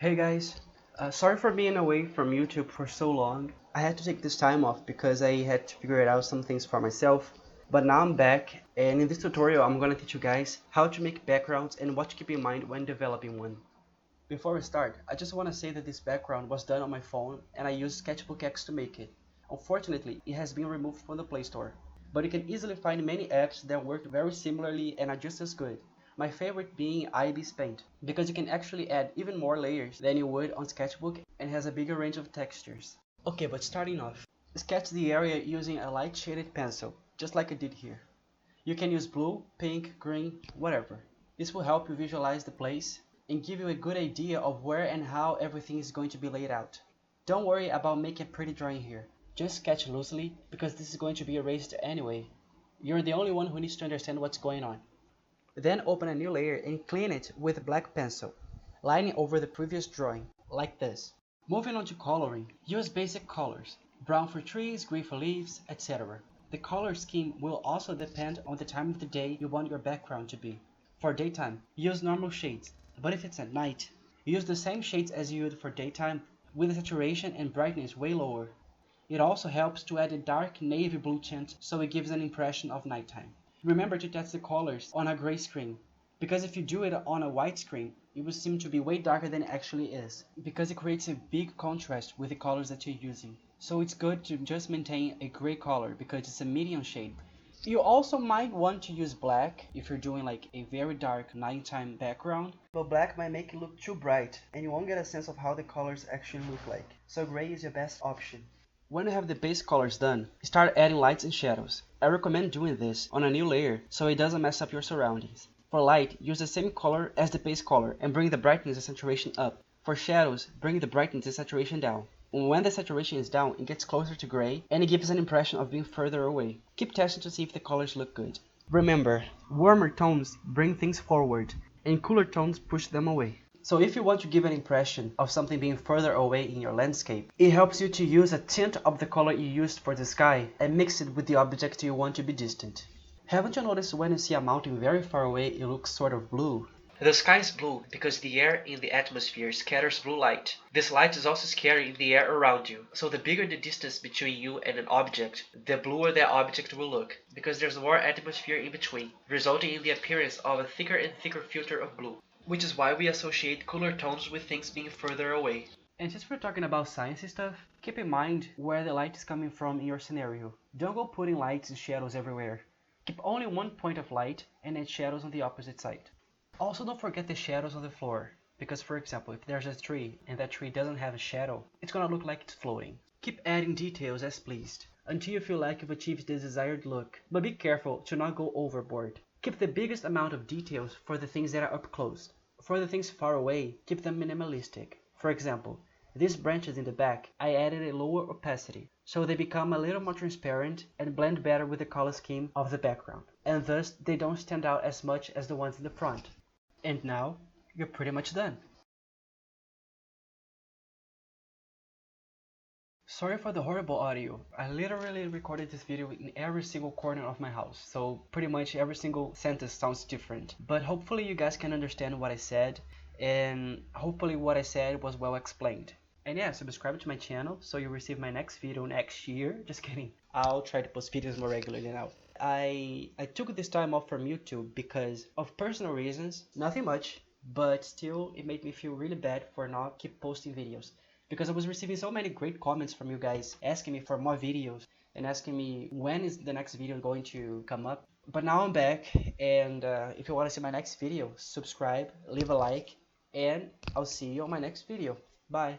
Hey guys, sorry for being away from YouTube for so long. I had to take this time off because I had to figure out some things for myself. But now I'm back, and in this tutorial I'm gonna teach you guys how to make backgrounds and what to keep in mind when developing one. Before we start, I just want to say that this background was done on my phone and I used Sketchbook X to make it. Unfortunately, it has been removed from the Play Store. But you can easily find many apps that work very similarly and are just as good. My favorite being IB's Paint, because you can actually add even more layers than you would on Sketchbook and has a bigger range of textures. Okay, but starting off, sketch the area using a light shaded pencil, just like I did here. You can use blue, pink, green, whatever. This will help you visualize the place and give you a good idea of where and how everything is going to be laid out. Don't worry about making a pretty drawing here. Just sketch loosely because this is going to be erased anyway. You're the only one who needs to understand what's going on. Then open a new layer and clean it with a black pencil, lining over the previous drawing, like this. Moving on to coloring, use basic colors, brown for trees, green for leaves, etc. The color scheme will also depend on the time of the day you want your background to be. For daytime, use normal shades, but if it's at night, use the same shades as you would for daytime with the saturation and brightness way lower. It also helps to add a dark navy blue tint so it gives an impression of nighttime. Remember to test the colors on a gray screen, because if you do it on a white screen, it will seem to be way darker than it actually is, because it creates a big contrast with the colors that you're using. So it's good to just maintain a gray color because it's a medium shade. You also might want to use black if you're doing like a very dark nighttime background, but black might make it look too bright and you won't get a sense of how the colors actually look like. So gray is your best option. When you have the base colors done, start adding lights and shadows. I recommend doing this on a new layer so it doesn't mess up your surroundings. For light, use the same color as the base color and bring the brightness and saturation up. For shadows, bring the brightness and saturation down. When the saturation is down, it gets closer to gray and it gives an impression of being further away. Keep testing to see if the colors look good. Remember, warmer tones bring things forward and cooler tones push them away. So if you want to give an impression of something being further away in your landscape, it helps you to use a tint of the color you used for the sky and mix it with the object you want to be distant. Haven't you noticed when you see a mountain very far away it looks sort of blue? The sky is blue because the air in the atmosphere scatters blue light. This light is also scattering the air around you, so the bigger the distance between you and an object, the bluer that object will look, because there's more atmosphere in between, resulting in the appearance of a thicker and thicker filter of blue. Which is why we associate cooler tones with things being further away. And since we're talking about science stuff, keep in mind where the light is coming from in your scenario. Don't go putting lights and shadows everywhere. Keep only one point of light and add shadows on the opposite side. Also don't forget the shadows on the floor, because for example, if there's a tree and that tree doesn't have a shadow, it's gonna look like it's floating. Keep adding details as pleased, until you feel like you've achieved the desired look, but be careful to not go overboard. Keep the biggest amount of details for the things that are up close. For the things far away, keep them minimalistic. For example, these branches in the back, I added a lower opacity, so they become a little more transparent and blend better with the color scheme of the background, and thus they don't stand out as much as the ones in the front. And now, you're pretty much done. Sorry for the horrible audio. I literally recorded this video in every single corner of my house, so pretty much every single sentence sounds different. But hopefully you guys can understand what I said, and hopefully what I said was well explained. And yeah, subscribe to my channel so you receive my next video next year. Just kidding. I'll try to post videos more regularly now. I took this time off from YouTube because of personal reasons, nothing much, but still it made me feel really bad for not keep posting videos. Because I was receiving so many great comments from you guys asking me for more videos and asking me when is the next video going to come up. But now I'm back, and if you want to see my next video, subscribe, leave a like, and I'll see you on my next video. Bye.